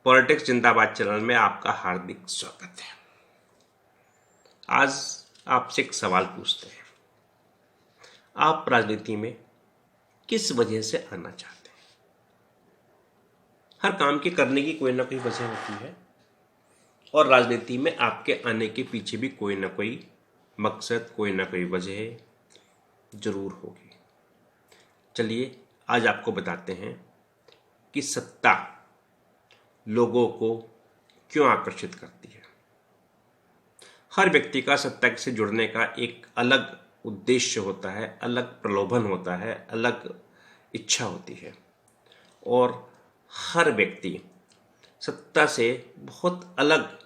Politics जिंदाबाद channel में आपका हार्दिक स्वागत है। आज आपसे एक सवाल पूछते हैं, आप राजनीति में किस वजह से आना चाहते हैं? हर काम के करने की कोई ना कोई वजह होती है और राजनीति में आपके आने के पीछे भी कोई ना कोई मकसद, कोई ना कोई वजह जरूर होगी। चलिए आज आपको बताते हैं कि सत्ता लोगों को क्यों आकर्षित करती है। हर व्यक्ति का सत्ता से जुड़ने का एक अलग उद्देश्य होता है, अलग प्रलोभन होता है, अलग इच्छा होती है और हर व्यक्ति सत्ता से बहुत अलग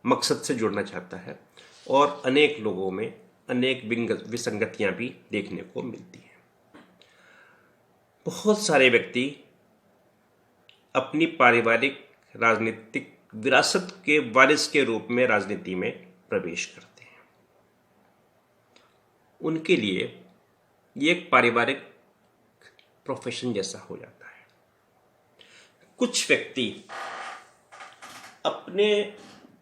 मकसद से जुड़ना चाहता है और अनेक लोगों में अनेक विसंगतियां भी देखने को मिलती हैं। बहुत सारे व्यक्ति अपनी पारिवारिक राजनीतिक विरासत के वारिस के रूप में राजनीति में प्रवेश करते हैं। उनके लिए ये एक पारिवारिक प्रोफेशन जैसा हो जाता है। कुछ व्यक्ति अपने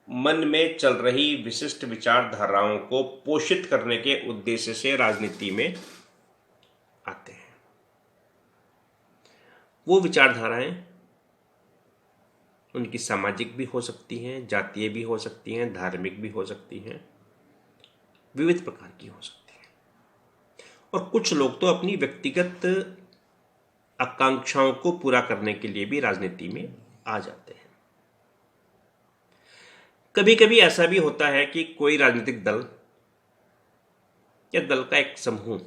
मन में चल रही विशिष्ट विचारधाराओं को पोषित करने के उद्देश्य से राजनीति में आते हैं। वो विचारधाराएं उनकी सामाजिक भी हो सकती हैं, जातीय भी हो सकती हैं, धार्मिक भी हो सकती हैं, विविध प्रकार की हो सकती हैं। और कुछ लोग तो अपनी व्यक्तिगत आकांक्षाओं को पूरा करने के लिए भी राजनीति में आ जाते हैं। कभी कभी ऐसा भी होता है कि कोई राजनीतिक दल या दल का एक समूह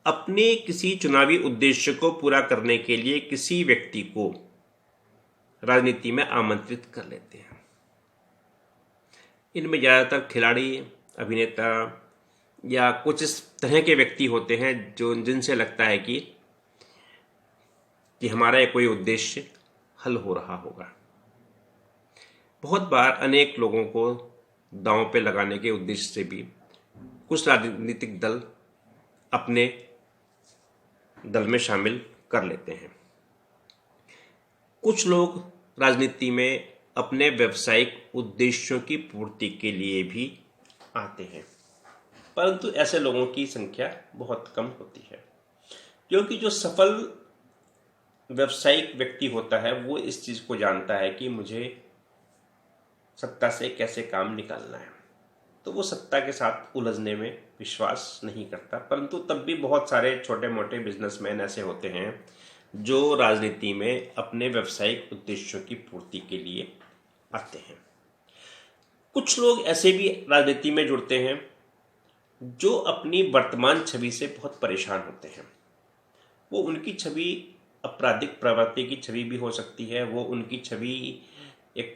अपने किसी चुनावी उद्देश्य को पूरा करने के लिए किसी व्यक्ति को राजनीति में आमंत्रित कर लेते हैं। इनमें ज़्यादातर खिलाड़ी, अभिनेता या कुछ इस तरह के व्यक्ति होते हैं जो जिनसे लगता है कि हमारा कोई उद्देश्य हल हो रहा होगा। बहुत बार अनेक लोगों को दांव पे लगाने के उद्देश्य से भी कुछ राजनीतिक दल अपने दल में शामिल कर लेते हैं। कुछ लोग राजनीति में अपने व्यावसायिक उद्देश्यों की पूर्ति के लिए भी आते हैं, परंतु ऐसे लोगों की संख्या बहुत कम होती है, क्योंकि जो सफल व्यावसायिक व्यक्ति होता है वो इस चीज को जानता है कि मुझे सत्ता से कैसे काम निकालना है, तो वो सत्ता के साथ उलझने में विश्वास नहीं करता। परंतु तब भी बहुत सारे छोटे मोटे बिजनेसमैन ऐसे होते हैं जो राजनीति में अपने व्यावसायिक उद्देश्यों की पूर्ति के लिए आते हैं। कुछ लोग ऐसे भी राजनीति में जुड़ते हैं जो अपनी वर्तमान छवि से बहुत परेशान होते हैं। वो उनकी छवि आपराधिक प्रवृत्ति की छवि भी हो सकती है, वो उनकी छवि एक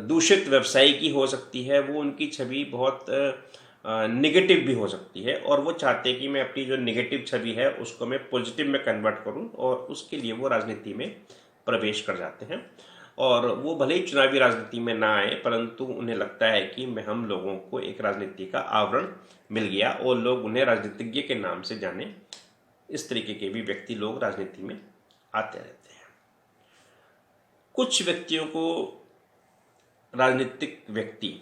दूषित व्यवसायी की हो सकती है, वो उनकी छवि बहुत नेगेटिव भी हो सकती है और वो चाहते हैं कि मैं अपनी जो नेगेटिव छवि है उसको मैं पॉजिटिव में कन्वर्ट करूं और उसके लिए वो राजनीति में प्रवेश कर जाते हैं। और वो भले ही चुनावी राजनीति में ना आए, परंतु उन्हें लगता है कि हम लोगों को एक राजनीति का आवरण मिल गया और लोग उन्हें राजनीतिज्ञ के नाम से जाने। इस तरीके के भी व्यक्ति लोग राजनीति में आते रहते हैं। कुछ व्यक्तियों को राजनीतिक व्यक्ति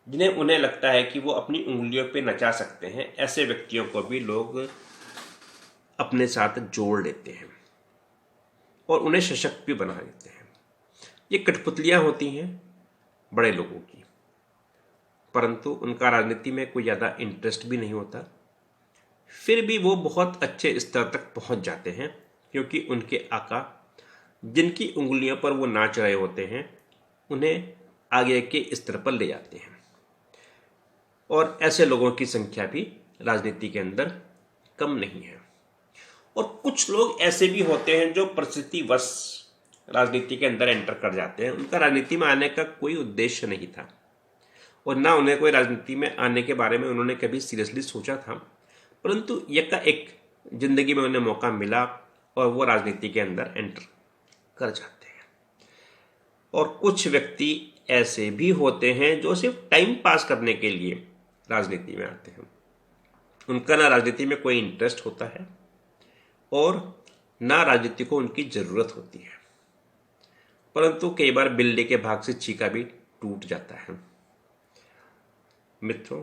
जिन्हें उन्हें लगता है कि वो अपनी उंगलियों पे नचा सकते हैं, ऐसे व्यक्तियों को भी लोग अपने साथ जोड़ लेते हैं और उन्हें सशक्त भी बना देते हैं। ये कठपुतलियां होती हैं बड़े लोगों की, परंतु उनका राजनीति में कोई ज़्यादा इंटरेस्ट भी नहीं होता। फिर भी वो बहुत अच्छे स्तर तक पहुंच जाते हैं क्योंकि उनके आका जिनकी उंगलियों पर वो नाच रहे होते हैं उन्हें आगे के स्तर पर ले जाते हैं। और ऐसे लोगों की संख्या भी राजनीति के अंदर कम नहीं है। और कुछ लोग ऐसे भी होते हैं जो परिस्थितिवश राजनीति के अंदर एंटर कर जाते हैं। उनका राजनीति में आने का कोई उद्देश्य नहीं था और ना उन्हें कोई राजनीति में आने के बारे में उन्होंने कभी सीरियसली सोचा था, परंतु एक जिंदगी में उन्हें मौका मिला और वो राजनीति के अंदर एंटर कर जाते हैं। और कुछ व्यक्ति ऐसे भी होते हैं जो सिर्फ टाइम पास करने के लिए राजनीति में आते हैं। उनका ना राजनीति में कोई इंटरेस्ट होता है और ना राजनीति को उनकी जरूरत होती है। परंतु कई बार बिल्ली के भाग से छीका भी टूट जाता है। मित्रों,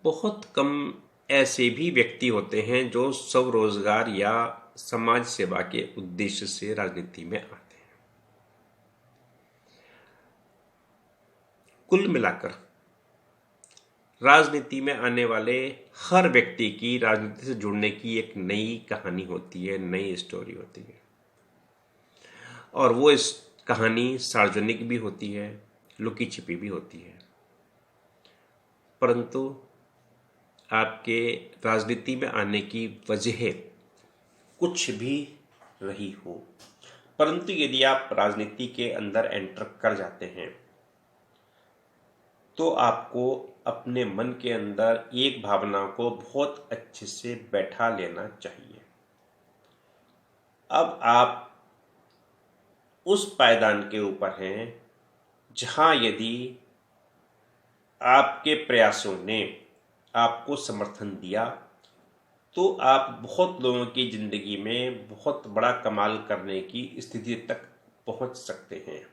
बहुत कम ऐसे भी व्यक्ति होते हैं जो स्वरोजगार या समाज सेवा के उद्देश्य से राजनीति में आते हैं। कुल मिलाकर राजनीति में आने वाले हर व्यक्ति की राजनीति से जुड़ने की एक नई कहानी होती है, नई स्टोरी होती है, और वो इस कहानी सार्वजनिक भी होती है, लुकी छिपी भी होती है। परंतु आपके राजनीति में आने की वजह कुछ भी रही हो, परंतु यदि आप राजनीति के अंदर एंटर कर जाते हैं तो आपको अपने मन के अंदर एक भावना को बहुत अच्छे से बैठा लेना चाहिए। अब आप उस पायदान के ऊपर हैं जहां यदि आपके प्रयासों ने आपको समर्थन दिया तो आप बहुत लोगों की जिंदगी में बहुत बड़ा कमाल करने की स्थिति तक पहुंच सकते हैं।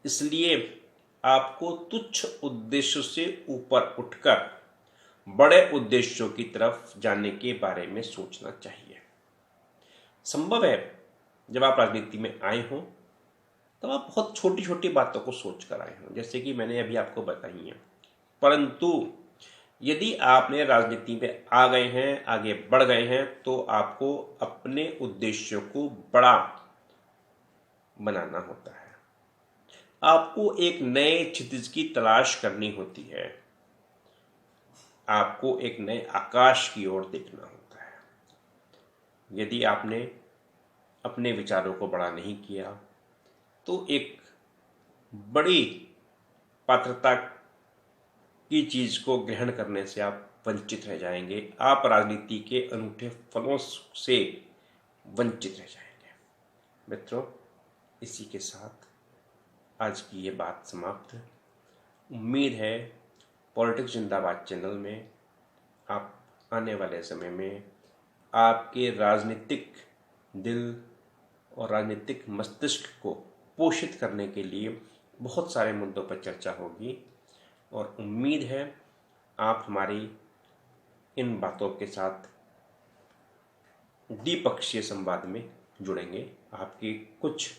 इसलिए आपको तुच्छ उद्देश्यों से ऊपर उठकर बड़े उद्देश्यों की तरफ जाने के बारे में सोचना चाहिए। संभव है जब आप राजनीति में आए हों तब आप बहुत छोटी छोटी बातों को सोच कर आए हों, जैसे कि मैंने अभी आपको बताई है। परंतु यदि आपने राजनीति में आ गए हैं, आगे बढ़ गए हैं, तो आपको अपने उद्देश्यों को बड़ा बनाना होता है। आपको एक नए क्षितिज की तलाश करनी होती है। आपको एक नए आकाश की ओर देखना होता है। यदि आपने अपने विचारों को बड़ा नहीं किया तो एक बड़ी पात्रता की चीज को ग्रहण करने से आप वंचित रह जाएंगे। आप राजनीति के अनूठे फलों से वंचित रह जाएंगे। मित्रों, इसी के साथ आज की ये बात समाप्त। उम्मीद है पॉलिटिक्स जिंदाबाद चैनल में आप आने वाले समय में आपके राजनीतिक दिल और राजनीतिक मस्तिष्क को पोषित करने के लिए बहुत सारे मुद्दों पर चर्चा होगी, और उम्मीद है आप हमारी इन बातों के साथ द्विपक्षीय संवाद में जुड़ेंगे। आपकी कुछ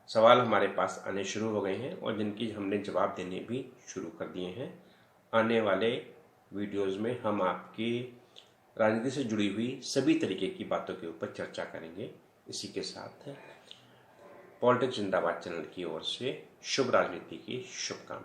सवाल हमारे पास आने शुरू हो गए हैं और जिनकी हमने जवाब देने भी शुरू कर दिए हैं। आने वाले वीडियोस में हम आपकी राजनीति से जुड़ी हुई सभी तरीके की बातों के ऊपर चर्चा करेंगे। इसी के साथ पॉलिटिक्स जिंदाबाद चैनल की ओर से शुभ राजनीति की शुभकामनाएं।